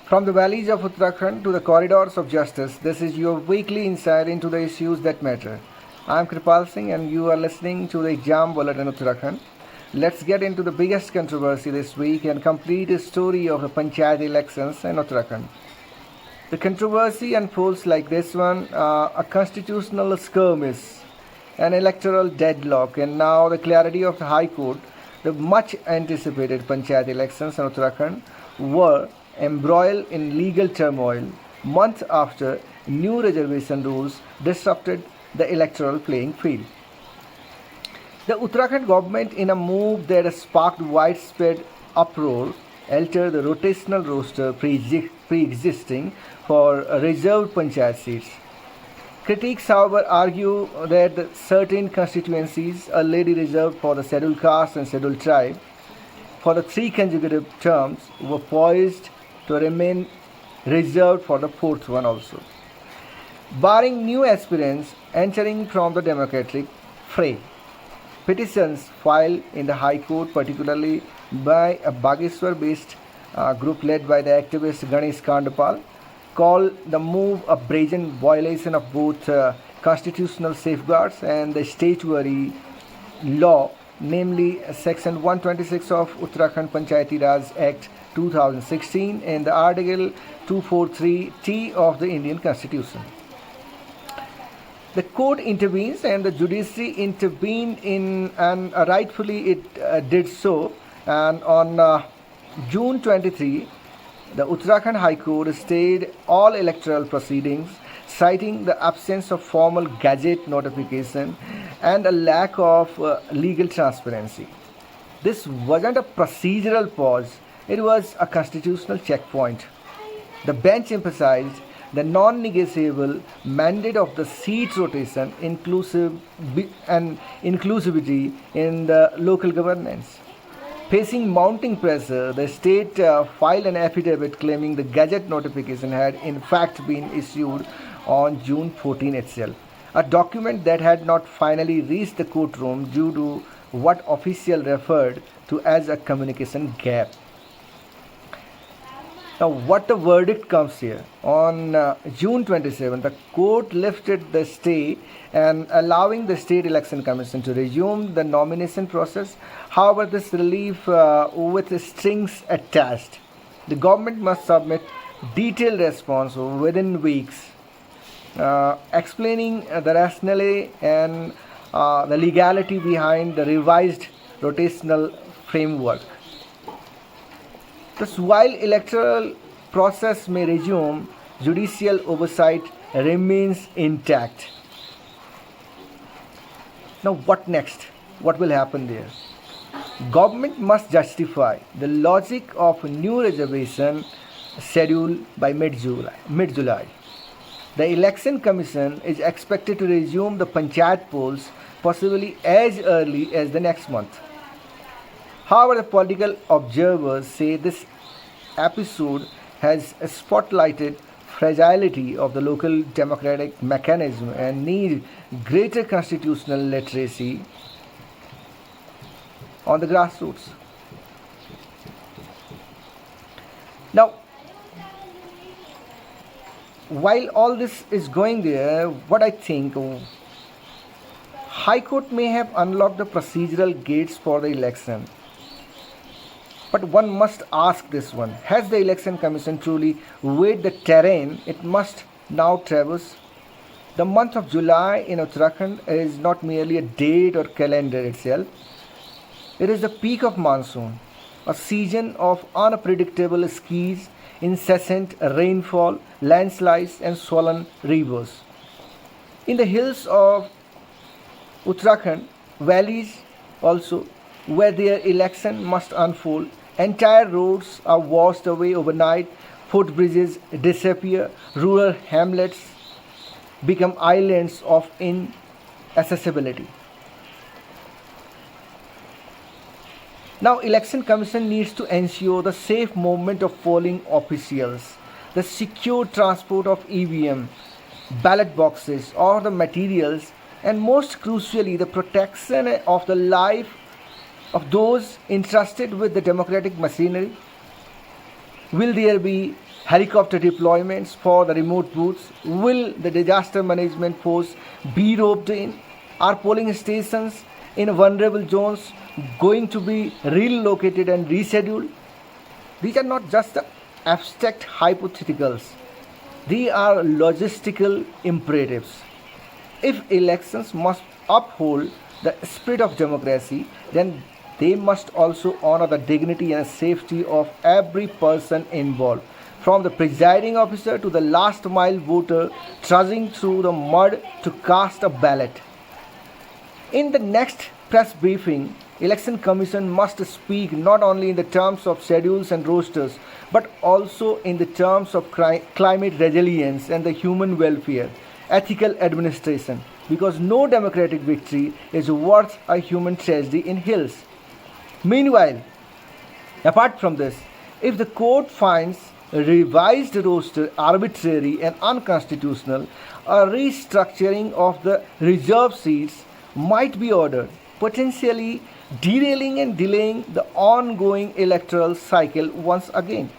From the valleys of Uttarakhand to the corridors of justice, this is your weekly insight into the issues that matter. I am Kripal Singh and you are listening to the Exam Bulletin Uttarakhand. Let's get into the biggest controversy this week and complete the story of the Panchayat elections in Uttarakhand. The controversy unfolds like this one, a constitutional skirmish, an electoral deadlock, and now the clarity of the High Court. The much anticipated Panchayat elections in Uttarakhand were embroiled in legal turmoil months after new reservation rules disrupted the electoral playing field. The Uttarakhand government, in a move that sparked widespread uproar, altered the rotational roster pre-existing for reserved Panchayat seats. Critics, however, argue that certain constituencies already reserved for the scheduled caste and scheduled tribe for the 3 consecutive terms were poised to remain reserved for the 4th one also, barring new aspirants entering from the democratic fray. Petitions filed in the High Court, particularly by a Bageshwar-based group led by the activist Ganesh Kandapal, call the move a brazen violation of both constitutional safeguards and the statutory law, namely Section 126 of Uttarakhand Panchayati Raj Act 2016 and the Article 243T of the Indian Constitution. The court intervenes and the judiciary intervened and rightfully it did so. And on June 23, the Uttarakhand High Court stayed all electoral proceedings, citing the absence of formal gazette notification and a lack of legal transparency. This wasn't a procedural pause, it was a constitutional checkpoint. The bench emphasized the non-negotiable mandate of the seat rotation and inclusivity in the local governance. Facing mounting pressure, the state filed an affidavit claiming the gazette notification had in fact been issued on June 14 itself, a document that had not finally reached the courtroom due to what officials referred to as a communication gap. Now, what the verdict comes here. On June 27, the court lifted the stay and allowing the State Election Commission to resume the nomination process. However, this relief with strings attached. The government must submit detailed response within weeks, explaining the rationale and the legality behind the revised rotational framework. Thus, while electoral process may resume, judicial oversight remains intact. Now, what next? What will happen there? Government must justify the logic of new reservation schedule by mid-July. The Election Commission is expected to resume the Panchayat polls possibly as early as the next month. However, the political observers say this episode has spotlighted fragility of the local democratic mechanism and need greater constitutional literacy on the grassroots. Now, while all this is going there, what I think, High Court may have unlocked the procedural gates for the election. But one must ask this one, has the Election Commission truly weighed the terrain it must now traverse? The month of July in Uttarakhand is not merely a date or calendar itself. It is the peak of monsoon, a season of unpredictable skies, incessant rainfall, landslides and swollen rivers. In the hills of Uttarakhand, valleys also, where their election must unfold, entire roads are washed away overnight, footbridges disappear, rural hamlets become islands of inaccessibility. Now, Election Commission needs to ensure the safe movement of polling officials, the secure transport of EVM, ballot boxes or the materials, and most crucially, the protection of the life of those entrusted with the democratic machinery. Will there be helicopter deployments for the remote booths? Will the disaster management force be roped in? Are polling stations in vulnerable zones going to be relocated and rescheduled? These are not just the abstract hypotheticals, they are logistical imperatives. If elections must uphold the spirit of democracy, then they must also honor the dignity and safety of every person involved, from the presiding officer to the last mile voter trudging through the mud to cast a ballot. In the next press briefing, Election Commission must speak not only in the terms of schedules and rosters, but also in the terms of climate resilience and the human welfare, ethical administration, because no democratic victory is worth a human tragedy in hills. Meanwhile, apart from this, if the court finds a revised roster arbitrary and unconstitutional, a restructuring of the reserve seats might be ordered, potentially derailing and delaying the ongoing electoral cycle once again.